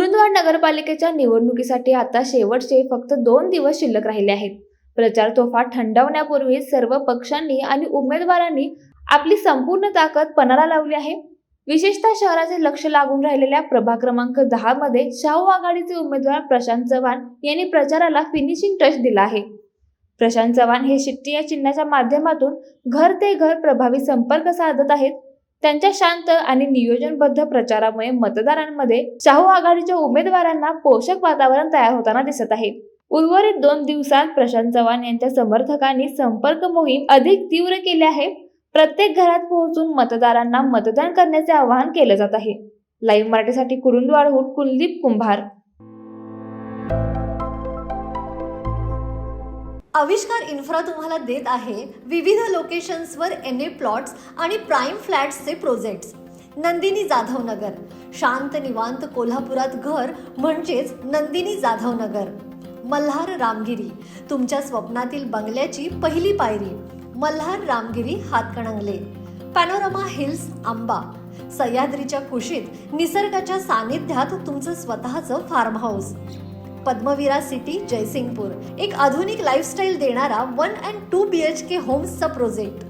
कुरुंदवाड नगरपालिकेच्या निवडणुकीसाठी आता शेवटचे फक्त 2 दिवस शिल्लक राहिले आहेत. प्रचार तोफा थंडावण्यापूर्वी सर्व पक्षांनी आणि उमेदवारांनी आपली संपूर्ण ताकद पणाला लावली आहे. विशेषतः शहराचे लक्ष लागून राहिलेल्या प्रभाग क्रमांक 10 मध्ये शाहू आघाडीचे उमेदवार प्रशांत चव्हाण यांनी प्रचाराला फिनिशिंग टच दिला आहे. प्रशांत चव्हाण हे शिट्टी या चिन्हाच्या माध्यमातून घर ते घर प्रभावी संपर्क साधत आहेत. त्यांच्या शांत आणि नियोजनबद्ध प्रचारामुळे मतदारांमध्ये शाहू आघाडीच्या उमेदवारांना पोषक वातावरण तयार होताना दिसत आहे. उर्वरित 2 दिवसात प्रशांत चव्हाण यांच्या समर्थकांनी संपर्क मोहीम अधिक तीव्र केली आहे. प्रत्येक घरात पोहोचून मतदारांना मतदान करण्याचे आवाहन केले जात आहे. लाईव्ह मराठीसाठी कुरुंदवाडहून कुलदीप कुंभार. आविष्कार इन्फ्रा तुम्हाला देत आहे विविध लोकेशन्सवर NA प्लॉट्स आणि प्राईम फ्लॅट्सचे प्रोजेक्ट्स. नंदिनी जाधव नगर, शांत निवांत कोल्हापुरात घर म्हणजेच नंदिनी जाधव नगर. मल्हार रामगिरी, तुमच्या स्वप्नातील बंगल्याची पहिली पायरी. मल्हार रामगिरी हातकणंगले. पॅनोरमा हिल्स आंबा, सह्याद्रीच्या कुशीत निसर्गाच्या सानिध्यात तुमचं स्वतःचं farm house. Padmavira city Jaysingpur, एक आधुनिक लाईफस्टाईल देणारा 1 and 2 BHK होम्सचा प्रोजेक्ट.